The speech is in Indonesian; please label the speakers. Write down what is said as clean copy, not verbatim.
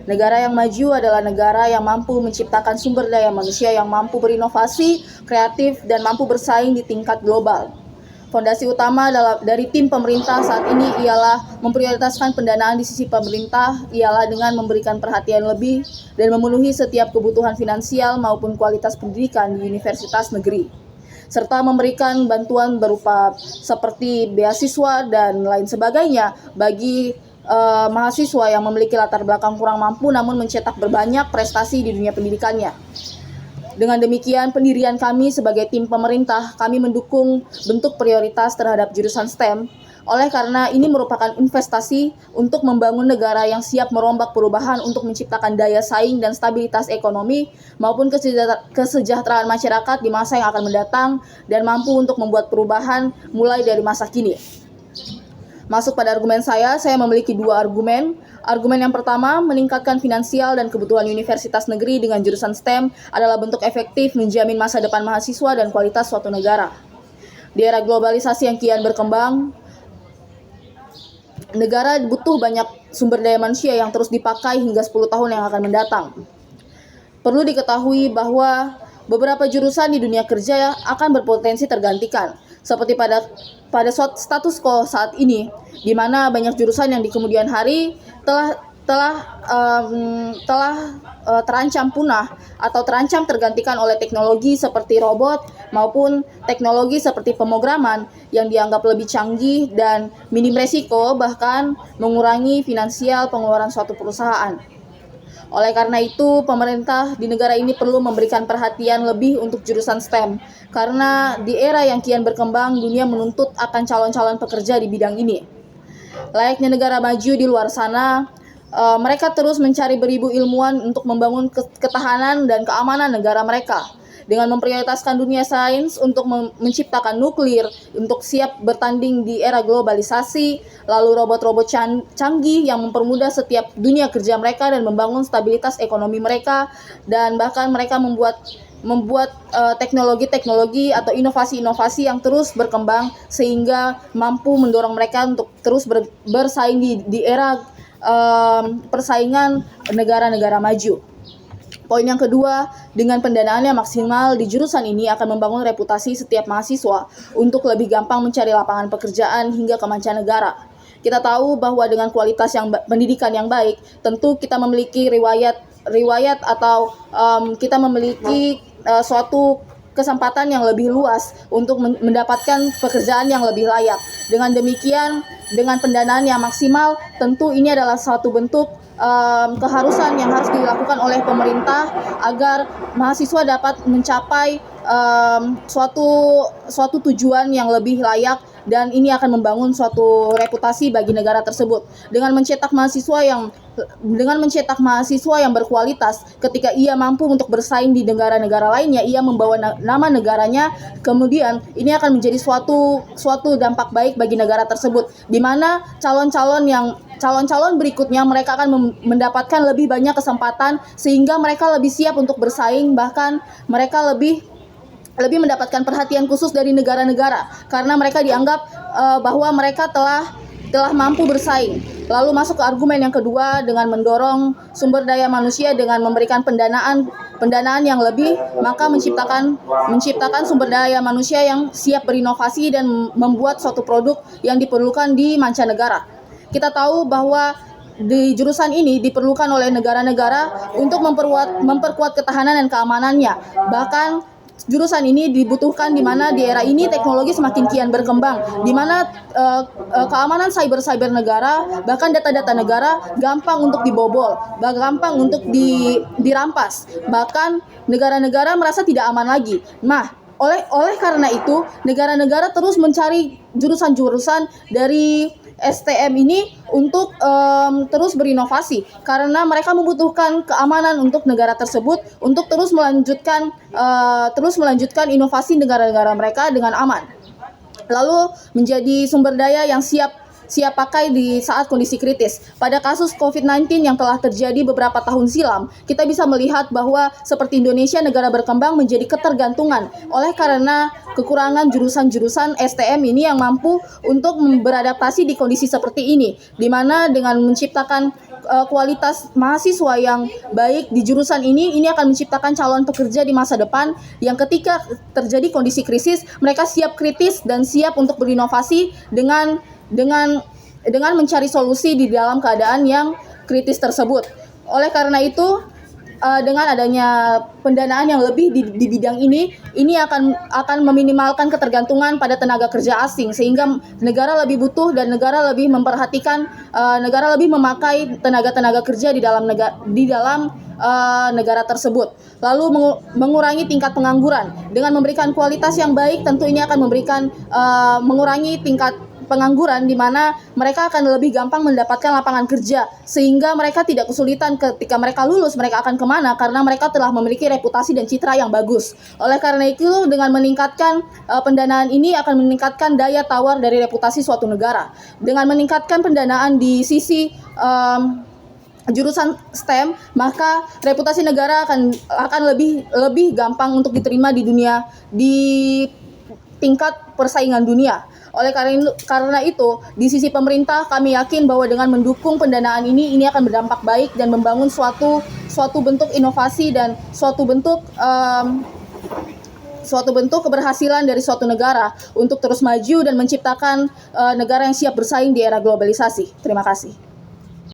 Speaker 1: Negara yang maju adalah negara yang mampu menciptakan sumber daya manusia yang mampu berinovasi, kreatif, dan mampu bersaing di tingkat global. Fondasi utama dari tim pemerintah saat ini ialah memprioritaskan pendanaan di sisi pemerintah ialah dengan memberikan perhatian lebih dan memenuhi setiap kebutuhan finansial maupun kualitas pendidikan di universitas negeri, serta memberikan bantuan berupa seperti beasiswa dan lain sebagainya bagi mahasiswa yang memiliki latar belakang kurang mampu namun mencetak berbanyak prestasi di dunia pendidikannya. Dengan demikian, pendirian kami sebagai tim pemerintah, kami mendukung bentuk prioritas terhadap jurusan STEM, oleh karena ini merupakan investasi untuk membangun negara yang siap merombak perubahan untuk menciptakan daya saing dan stabilitas ekonomi maupun kesejahteraan masyarakat di masa yang akan mendatang dan mampu untuk membuat perubahan mulai dari masa kini. Masuk pada argumen saya memiliki dua argumen. Argumen yang pertama, meningkatkan finansial dan kebutuhan universitas negeri dengan jurusan STEM adalah bentuk efektif menjamin masa depan mahasiswa dan kualitas suatu negara. Di era globalisasi yang kian berkembang, negara butuh banyak sumber daya manusia yang terus dipakai hingga 10 tahun yang akan mendatang. Perlu diketahui bahwa beberapa jurusan di dunia kerja akan berpotensi tergantikan, seperti pada status quo saat ini, di mana banyak jurusan yang di kemudian hari telah terancam punah atau terancam tergantikan oleh teknologi seperti robot maupun teknologi seperti pemrograman yang dianggap lebih canggih dan minim resiko, bahkan mengurangi finansial pengeluaran suatu perusahaan. Oleh karena itu, pemerintah di negara ini perlu memberikan perhatian lebih untuk jurusan STEM, karena di era yang kian berkembang, dunia menuntut akan calon-calon pekerja di bidang ini. Layaknya negara maju di luar sana, mereka terus mencari beribu ilmuwan untuk membangun ketahanan dan keamanan negara mereka, dengan memprioritaskan dunia sains untuk menciptakan nuklir untuk siap bertanding di era globalisasi, lalu robot-robot canggih yang mempermudah setiap dunia kerja mereka dan membangun stabilitas ekonomi mereka, dan bahkan mereka membuat teknologi-teknologi atau inovasi-inovasi yang terus berkembang sehingga mampu mendorong mereka untuk terus bersaing di era persaingan negara-negara maju. Poin yang kedua, dengan pendanaan yang maksimal di jurusan ini akan membangun reputasi setiap mahasiswa untuk lebih gampang mencari lapangan pekerjaan hingga ke mancanegara. Kita tahu bahwa dengan kualitas pendidikan yang baik, tentu kita memiliki riwayat atau kita memiliki suatu kesempatan yang lebih luas untuk mendapatkan pekerjaan yang lebih layak. Dengan demikian, dengan pendanaan yang maksimal, tentu ini adalah suatu bentuk keharusan yang harus dilakukan oleh pemerintah agar mahasiswa dapat mencapai suatu tujuan yang lebih layak, dan ini akan membangun suatu reputasi bagi negara tersebut. Dengan mencetak mahasiswa yang berkualitas, ketika ia mampu untuk bersaing di negara-negara lainnya, ia membawa nama negaranya, kemudian ini akan menjadi suatu dampak baik bagi negara tersebut, di mana calon-calon berikutnya mereka akan mendapatkan lebih banyak kesempatan sehingga mereka lebih siap untuk bersaing, bahkan mereka lebih mendapatkan perhatian khusus dari negara-negara karena mereka dianggap bahwa mereka telah mampu bersaing. Lalu masuk ke argumen yang kedua, dengan mendorong sumber daya manusia dengan memberikan pendanaan yang lebih, maka menciptakan sumber daya manusia yang siap berinovasi dan membuat suatu produk yang diperlukan di mancanegara. Kita tahu bahwa di jurusan ini diperlukan oleh negara-negara untuk memperkuat ketahanan dan keamanannya. Bahkan jurusan ini dibutuhkan di mana di era ini teknologi semakin kian berkembang, di mana keamanan cyber negara, bahkan data-data negara gampang untuk dibobol, gampang untuk dirampas. Bahkan negara-negara merasa tidak aman lagi. Nah, oleh karena itu, negara-negara terus mencari jurusan-jurusan dari STM ini untuk terus berinovasi, karena mereka membutuhkan keamanan untuk negara tersebut untuk terus melanjutkan inovasi negara-negara mereka dengan aman. Lalu menjadi sumber daya yang siap siap pakai di saat kondisi kritis. Pada kasus COVID-19 yang telah terjadi beberapa tahun silam, kita bisa melihat bahwa seperti Indonesia, negara berkembang menjadi ketergantungan oleh karena kekurangan jurusan-jurusan STM ini yang mampu untuk beradaptasi di kondisi seperti ini, di mana dengan menciptakan kualitas mahasiswa yang baik di jurusan ini akan menciptakan calon pekerja di masa depan yang ketika terjadi kondisi krisis, mereka siap kritis dan siap untuk berinovasi dengan mencari solusi di dalam keadaan yang kritis tersebut. Oleh karena itu, dengan adanya pendanaan yang lebih di bidang ini akan meminimalkan ketergantungan pada tenaga kerja asing, sehingga negara lebih butuh dan negara lebih memperhatikan, negara lebih memakai tenaga kerja di dalam negara tersebut. Lalu mengurangi tingkat pengangguran dengan memberikan kualitas yang baik, tentu ini akan memberikan mengurangi tingkat pengangguran, di mana mereka akan lebih gampang mendapatkan lapangan kerja, sehingga mereka tidak kesulitan ketika mereka lulus mereka akan kemana, karena mereka telah memiliki reputasi dan citra yang bagus. Oleh karena itu, dengan meningkatkan pendanaan ini akan meningkatkan daya tawar dari reputasi suatu negara. Dengan meningkatkan pendanaan di sisi jurusan STEM, maka reputasi negara akan lebih gampang untuk diterima di dunia, di tingkat persaingan dunia. Oleh karena itu, di sisi pemerintah kami yakin bahwa dengan mendukung pendanaan ini akan berdampak baik dan membangun suatu bentuk inovasi dan suatu bentuk keberhasilan dari suatu negara untuk terus maju dan menciptakan negara yang siap bersaing di era globalisasi. Terima kasih.